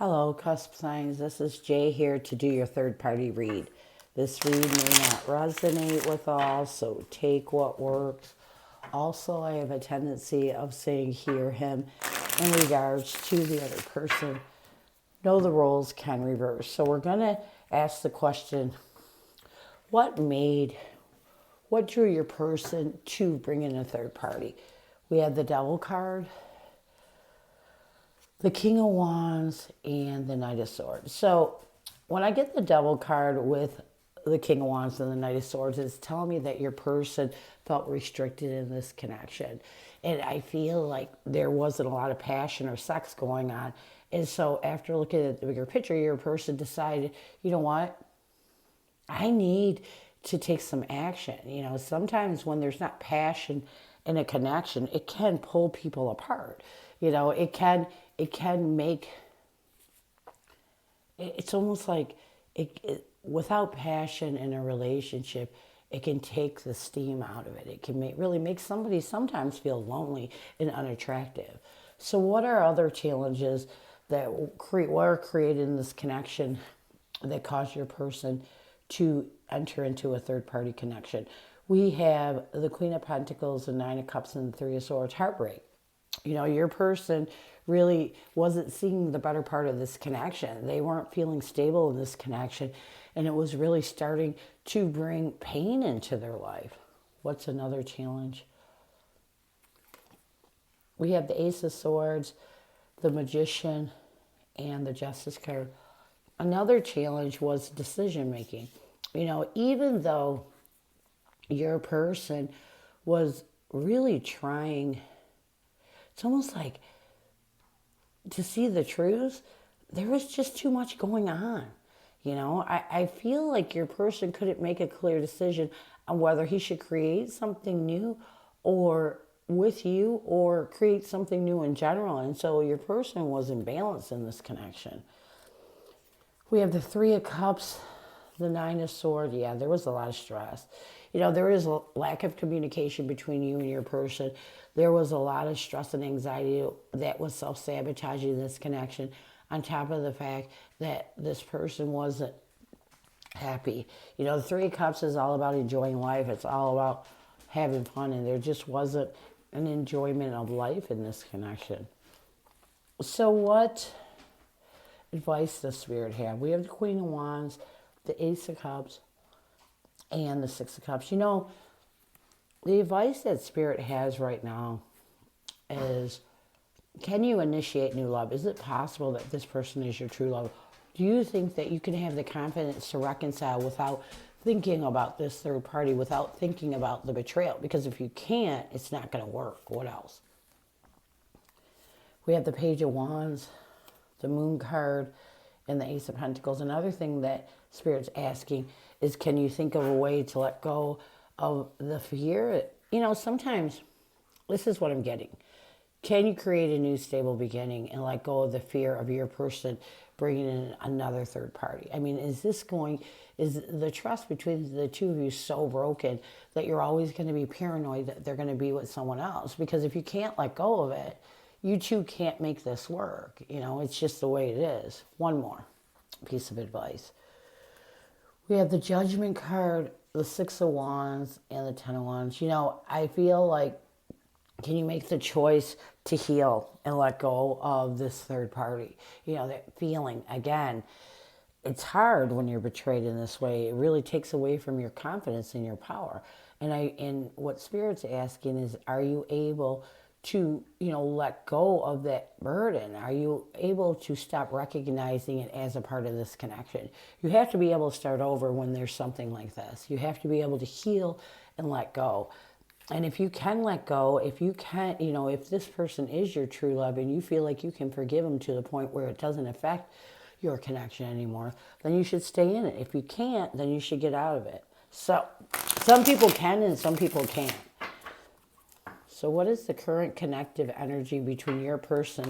Hello, Cusp signs. This is Jay here to do your third party read. This read may not resonate with all, so take what works. Also, I have a tendency of saying hear him in regards to the other person. Know the roles can reverse. So we're going to ask the question, what drew your person to bring in a third party? We had the Devil card, the King of Wands, and the Knight of Swords. So when I get the Devil card with the King of Wands and the Knight of Swords, it's telling me that your person felt restricted in this connection. And I feel like there wasn't a lot of passion or sex going on. And so after looking at the bigger picture, your person decided, you know what? I need to take some action. You know, sometimes when there's not passion in a connection, it can pull people apart. You know, it can make, it's almost like without passion in a relationship, it can take the steam out of it. It can really make somebody sometimes feel lonely and unattractive. So what are other challenges that were created in this connection that caused your person to enter into a third-party connection? We have the Queen of Pentacles, the Nine of Cups, and the Three of Swords, heartbreak. You know, your person really wasn't seeing the better part of this connection. They weren't feeling stable in this connection, and it was really starting to bring pain into their life. What's another challenge? We have the Ace of Swords, the Magician, and the Justice card. Another challenge was decision making. You know, even though your person was really trying, it's almost like to see the truth, there was just too much going on. You know, I feel like your person couldn't make a clear decision on whether he should create something new or with you or create something new in general. And so your person was imbalanced in this connection. We have the Three of Cups, the Nine of Swords. Yeah, there was a lot of stress. You know, there is a lack of communication between you and your person. There was a lot of stress and anxiety that was self-sabotaging in this connection, on top of the fact that this person wasn't happy. You know, the Three of Cups is all about enjoying life. It's all about having fun, and there just wasn't an enjoyment of life in this connection. So what advice does Spirit have? We have the Queen of Wands, the Ace of Cups, and the Six of Cups. You know, the advice that Spirit has right now is, can you initiate new love? Is it possible that this person is your true love? Do you think that you can have the confidence to reconcile without thinking about this third party, without thinking about the betrayal? Because if you can't, it's not going to work. What else? We have the Page of Wands, the Moon card, and the Ace of Pentacles. Another thing that Spirit's asking is, can you think of a way to let go of the fear? You know, sometimes, this is what I'm getting. Can you create a new stable beginning and let go of the fear of your person bringing in another third party? I mean, is the trust between the two of you so broken that you're always going to be paranoid that they're going to be with someone else? Because if you can't let go of it, you two can't make this work. You know, it's just the way it is. One more piece of advice. We have the Judgment card, the Six of Wands, and the Ten of Wands. You know, I feel like, can you make the choice to heal and let go of this third party? You know, that feeling, again, it's hard when you're betrayed in this way. It really takes away from your confidence and your power. And what Spirit's asking is, are you able to, you know, let go of that burden? Are you able to stop recognizing it as a part of this connection? You have to be able to start over when there's something like this. You have to be able to heal and let go. And if you can let go, if you can, you know, if this person is your true love and you feel like you can forgive them to the point where it doesn't affect your connection anymore, then you should stay in it. If you can't, then you should get out of it. So some people can and some people can't. So what is the current connective energy between your person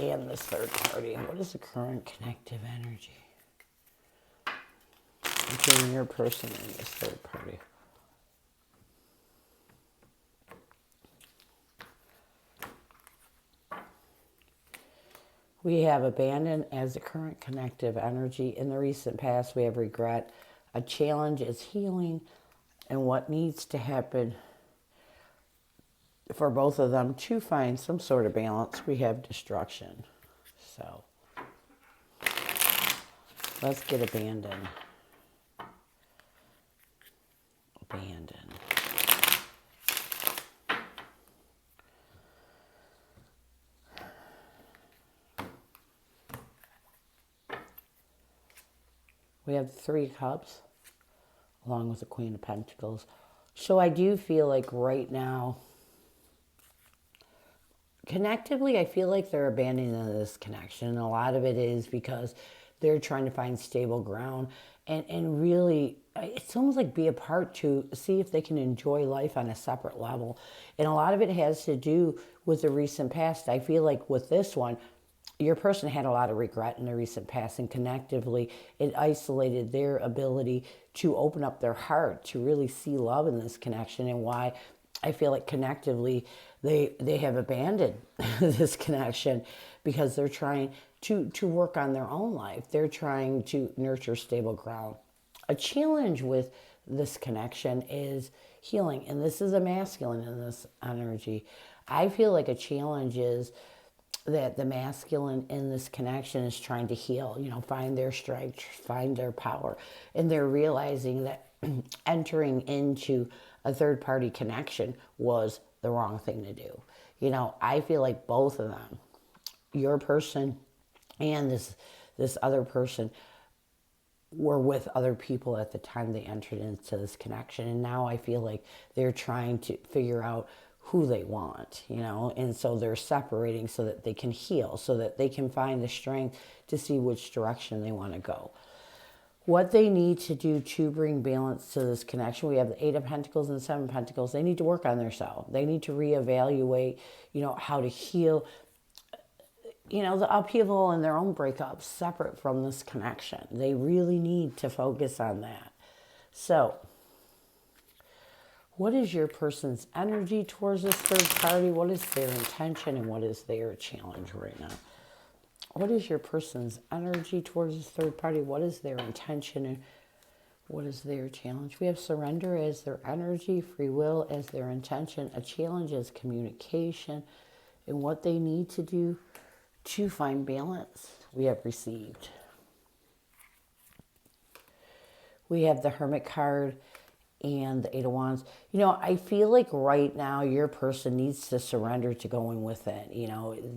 and this third party? What is the current connective energy between your person and this third party? We have abandon as the current connective energy. In the recent past, we have regret. A challenge is healing, and what needs to happen for both of them to find some sort of balance, we have destruction. So let's get abandoned. Abandon. We have the Three of Cups along with the Queen of Pentacles. So I do feel like right now, connectively, I feel like they're abandoning this connection. And a lot of it is because they're trying to find stable ground and really, it's almost like be apart to see if they can enjoy life on a separate level. And a lot of it has to do with the recent past. I feel like with this one, your person had a lot of regret in the recent past, and connectively, it isolated their ability to open up their heart to really see love in this connection, and why I feel like connectively they have abandoned this connection because they're trying to work on their own life. They're trying to nurture stable ground. A challenge with this connection is healing, and this is a masculine in this energy. I feel like a challenge is that the masculine in this connection is trying to heal, find their strength, find their power. And they're realizing that entering into a third party connection was the wrong thing to do. I feel like both of them, your person and this other person, were with other people at the time they entered into this connection. And now I feel like they're trying to figure out who they want, and so they're separating so that they can heal, so that they can find the strength to see which direction they want to go. What they need to do to bring balance to this connection, we have the Eight of Pentacles and Seven of Pentacles. They need to work on themselves. They need to reevaluate, how to heal, the upheaval in their own breakups separate from this connection. They really need to focus on that. So, what is your person's energy towards this third party? What is their intention and what is their challenge right now? What is your person's energy towards this third party? What is their intention and what is their challenge? We have surrender as their energy, free will as their intention, a challenge as communication, and what they need to do to find balance. We have received. We have the Hermit card and the Eight of Wands. I feel like right now your person needs to surrender to going with it.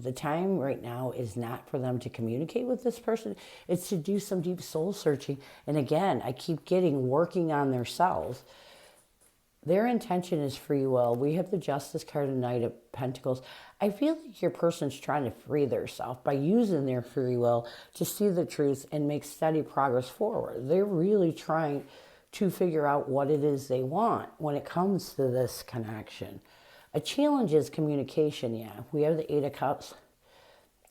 The time right now is not for them to communicate with this person. It's to do some deep soul searching. And again, I keep getting working on themselves. Their intention is free will. We have the Justice card and Knight of Pentacles. I feel like your person's trying to free themselves by using their free will to see the truth and make steady progress forward. They're really trying to figure out what it is they want when it comes to this connection. A challenge is communication, yeah. We have the Eight of Cups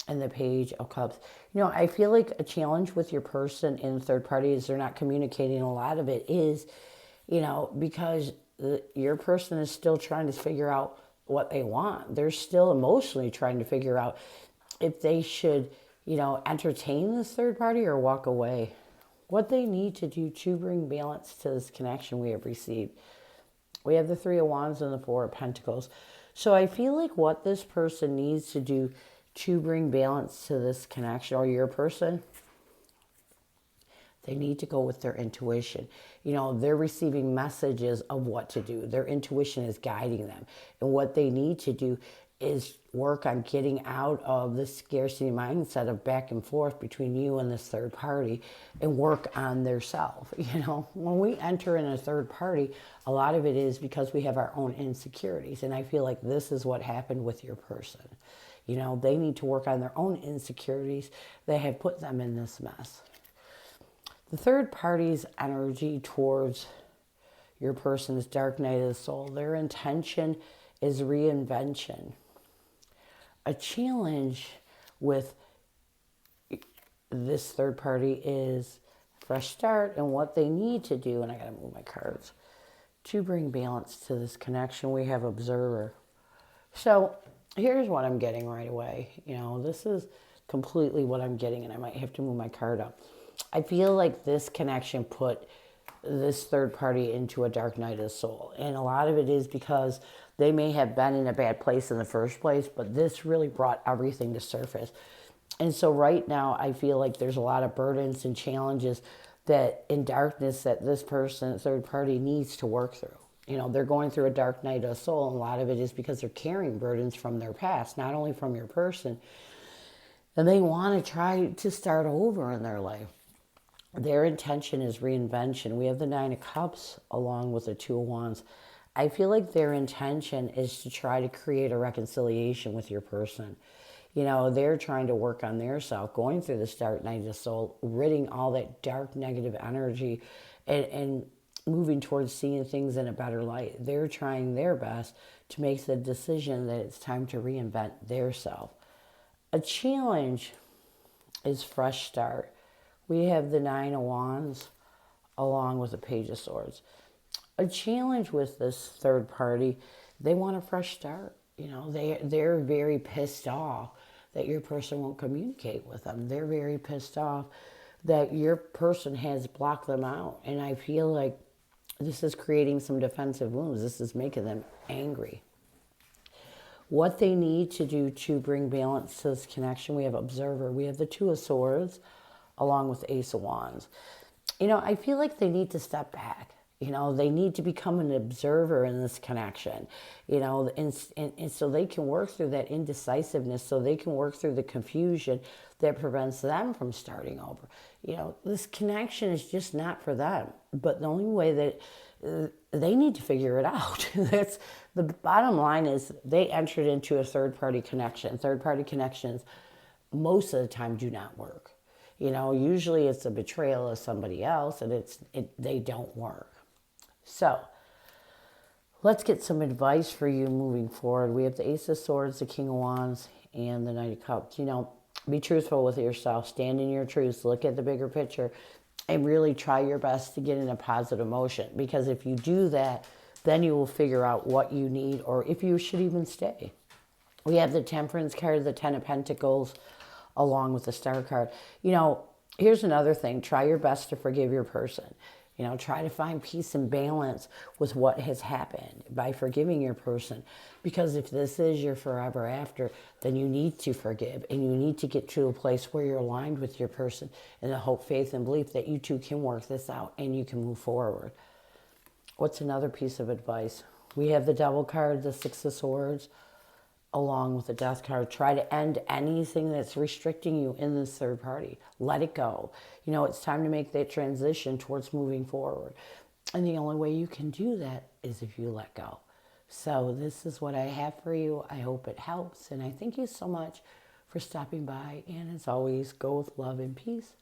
and the Page of Cups. I feel like a challenge with your person in third party is they're not communicating. A lot of it is, because your person is still trying to figure out what they want. They're still emotionally trying to figure out if they should, entertain this third party or walk away. What they need to do to bring balance to this connection we have received. We have the Three of Wands and the Four of Pentacles. So I feel like what this person needs to do to bring balance to this connection, or your person, they need to go with their intuition. They're receiving messages of what to do. Their intuition is guiding them. And what they need to do is work on getting out of the scarcity mindset of back and forth between you and this third party and work on their self. When we enter in a third party, a lot of it is because we have our own insecurities. And I feel like this is what happened with your person. They need to work on their own insecurities that have put them in this mess. The third party's energy towards your person's dark night of the soul, their intention is reinvention. A challenge with this third party is fresh start, and what they need to do, and I gotta move my cards, to bring balance to this connection. We have observer. So here's what I'm getting right away. This completely what I'm getting, and I might have to move my card up. I feel like this connection put this third party into a dark night of the soul. And a lot of it is because they may have been in a bad place in the first place, but this really brought everything to surface. And so right now, I feel like there's a lot of burdens and challenges that in darkness that this person, third party, needs to work through. You know, they're going through a dark night of the soul, and a lot of it is because they're carrying burdens from their past, not only from your person, and they want to try to start over in their life. Their intention is reinvention. We have the Nine of Cups along with the Two of Wands. I feel like their intention is to try to create a reconciliation with your person. You know, they're trying to work on their self, going through this dark night of the soul, ridding all that dark negative energy and moving towards seeing things in a better light. They're trying their best to make the decision that it's time to reinvent their self. A challenge is fresh start. We have the Nine of Wands along with the Page of Swords. A challenge with this third party, they want a fresh start. You know, they're very pissed off that your person won't communicate with them. They're very pissed off that your person has blocked them out. And I feel like this is creating some defensive wounds. This is making them angry. What they need to do to bring balance to this connection, we have Observer. We have the Two of Swords along with Ace of Wands. You know, I feel like they need to step back. You know, they need to become an observer in this connection, you know, and so they can work through that indecisiveness, so they can work through the confusion that prevents them from starting over. You know, this connection is just not for them. But the only way that they need to figure it out. That's the bottom line is they entered into a third-party connection. Third-party connections most of the time do not work. You know, usually it's a betrayal of somebody else, and they don't work. So, let's get some advice for you moving forward. We have the Ace of Swords, the King of Wands, and the Knight of Cups. You know, be truthful with yourself. Stand in your truth. Look at the bigger picture. And really try your best to get in a positive motion. Because if you do that, then you will figure out what you need or if you should even stay. We have the Temperance card, the Ten of Pentacles, along with the Star card. You know, here's another thing. Try your best to forgive your person. You know, try to find peace and balance with what has happened by forgiving your person. Because if this is your forever after, then you need to forgive. And you need to get to a place where you're aligned with your person in the hope, faith, and belief that you two can work this out and you can move forward. What's another piece of advice? We have the Devil card, the Six of Swords, along with the Death card. Try to end anything that's restricting you in this third party. Let it go. You know, it's time to make that transition towards moving forward. And the only way you can do that is if you let go. So this is what I have for you. I hope it helps. And I thank you so much for stopping by. And as always, go with love and peace.